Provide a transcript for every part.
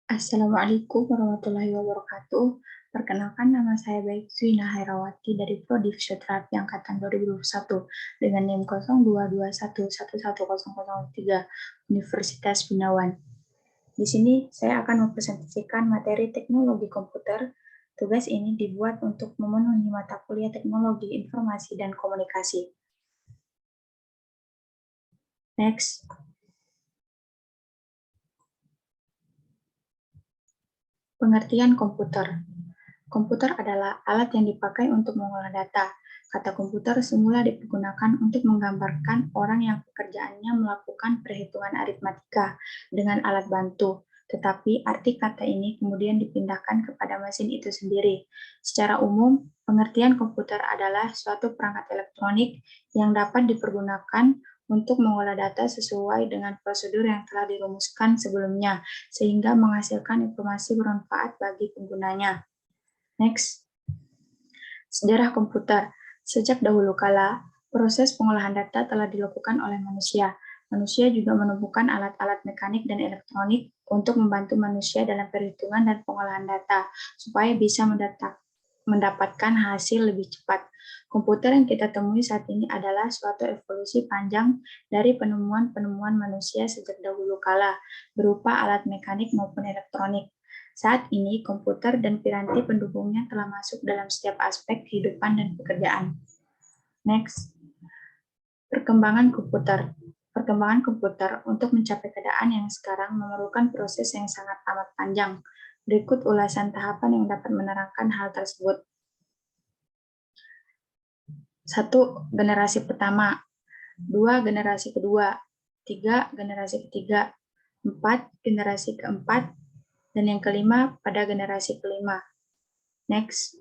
Assalamualaikum warahmatullahi wabarakatuh. Perkenalkan, nama saya Baik Zuina Hairawati dari Prodi Fisioterapi Angkatan 2021 dengan NIM 0221111003 Universitas Binawan. Di sini saya akan mempresentasikan materi teknologi komputer. Tugas ini dibuat untuk memenuhi mata kuliah teknologi informasi dan komunikasi. Next. Pengertian komputer. Komputer adalah alat yang dipakai untuk mengolah data. Kata komputer semula digunakan untuk menggambarkan orang yang pekerjaannya melakukan perhitungan aritmatika dengan alat bantu. Tetapi arti kata ini kemudian dipindahkan kepada mesin itu sendiri. Secara umum, pengertian komputer adalah suatu perangkat elektronik yang dapat dipergunakan untuk mengolah data sesuai dengan prosedur yang telah dirumuskan sebelumnya, sehingga menghasilkan informasi bermanfaat bagi penggunanya. Next. Sejarah komputer. Sejak dahulu kala, proses pengolahan data telah dilakukan oleh manusia. Manusia juga menemukan alat-alat mekanik dan elektronik untuk membantu manusia dalam perhitungan dan pengolahan data, supaya bisa mendapatkan hasil lebih cepat. Komputer yang kita temui saat ini adalah suatu evolusi panjang dari penemuan-penemuan manusia sejak dahulu kala, berupa alat mekanik maupun elektronik. Saat ini, komputer dan piranti pendukungnya telah masuk dalam setiap aspek kehidupan dan pekerjaan. Next. Perkembangan komputer. Perkembangan komputer untuk mencapai keadaan yang sekarang memerlukan proses yang sangat amat panjang. Berikut ulasan tahapan yang dapat menerangkan hal tersebut. 1. Generasi pertama. 2. Generasi kedua. 3. Generasi ketiga. 4. Generasi keempat. Dan yang kelima pada generasi kelima. Next.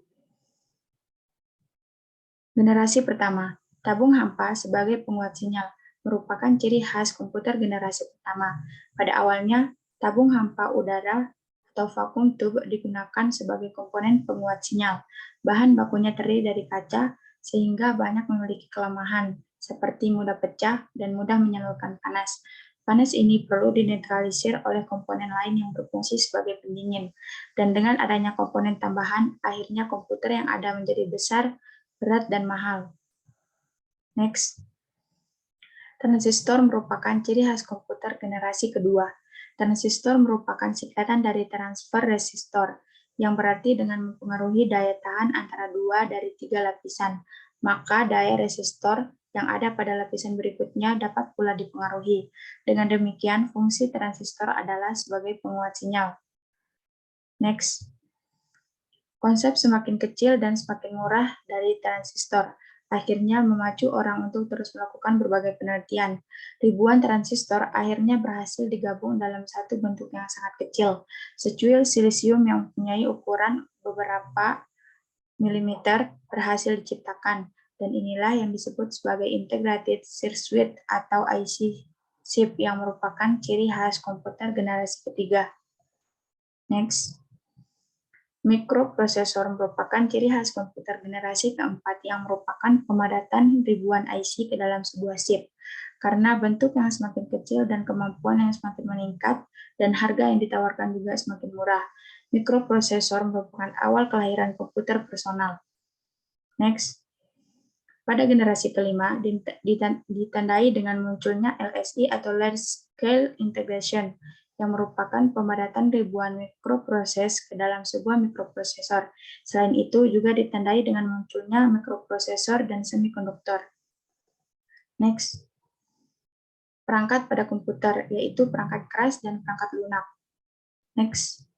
Generasi pertama. Tabung hampa sebagai penguat sinyal merupakan ciri khas komputer generasi pertama. Pada awalnya, tabung hampa udara atau vacuum tube digunakan sebagai komponen penguat sinyal. Bahan bakunya terdiri dari kaca, sehingga banyak memiliki kelemahan, seperti mudah pecah dan mudah menyalurkan panas. Panas ini perlu dinetralisir oleh komponen lain yang berfungsi sebagai pendingin. Dan dengan adanya komponen tambahan, akhirnya komputer yang ada menjadi besar, berat, dan mahal. Next. Transistor merupakan ciri khas komputer generasi kedua. Transistor merupakan singkatan dari transfer resistor, yang berarti dengan mempengaruhi daya tahan antara 2 dari 3 lapisan. Maka daya resistor yang ada pada lapisan berikutnya dapat pula dipengaruhi. Dengan demikian, fungsi transistor adalah sebagai penguat sinyal. Next. Konsep semakin kecil dan semakin murah dari transistor akhirnya memacu orang untuk terus melakukan berbagai penelitian. Ribuan transistor akhirnya berhasil digabung dalam satu bentuk yang sangat kecil, secuil silisium yang mempunyai ukuran beberapa milimeter berhasil diciptakan, dan inilah yang disebut sebagai Integrated Circuit atau IC chip yang merupakan ciri khas komputer generasi ketiga. Next. Mikroprosesor merupakan ciri khas komputer generasi keempat yang merupakan pemadatan ribuan IC ke dalam sebuah chip. Karena bentuk yang semakin kecil dan kemampuan yang semakin meningkat, dan harga yang ditawarkan juga semakin murah, mikroprosesor merupakan awal kelahiran komputer personal. Next. Pada generasi kelima, ditandai dengan munculnya LSI atau Large Scale Integration, yang merupakan pemadatan ribuan mikroproses ke dalam sebuah mikroprosesor. Selain itu, juga ditandai dengan munculnya mikroprosesor dan semikonduktor. Next. Perangkat pada komputer, yaitu perangkat keras dan perangkat lunak. Next.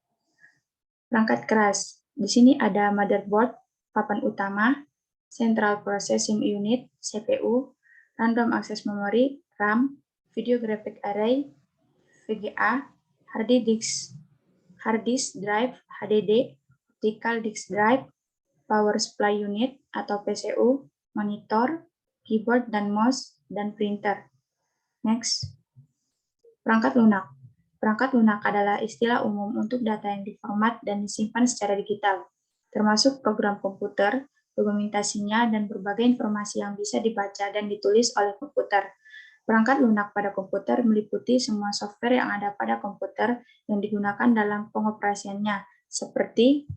Perangkat keras. Di sini ada motherboard, papan utama, Central Processing Unit, CPU, Random Access Memory, RAM, Video Graphic Array, VGA, hard disk drive, HDD, optical disk drive, power supply unit atau PCU, monitor, keyboard dan mouse, dan printer. Next. Perangkat lunak. Perangkat lunak adalah istilah umum untuk data yang diformat dan disimpan secara digital, termasuk program komputer, dokumentasinya, dan berbagai informasi yang bisa dibaca dan ditulis oleh komputer. Perangkat lunak pada komputer meliputi semua software yang ada pada komputer yang digunakan dalam pengoperasiannya, seperti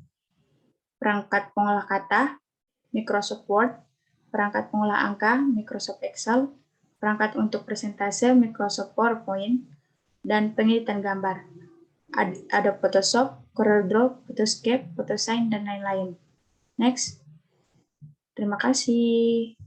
perangkat pengolah kata, Microsoft Word, perangkat pengolah angka, Microsoft Excel, perangkat untuk presentase, Microsoft PowerPoint, dan pengeditan gambar, ada Photoshop, CorelDRAW, Photoscape, Photoshine, dan lain-lain. Next. Terima kasih.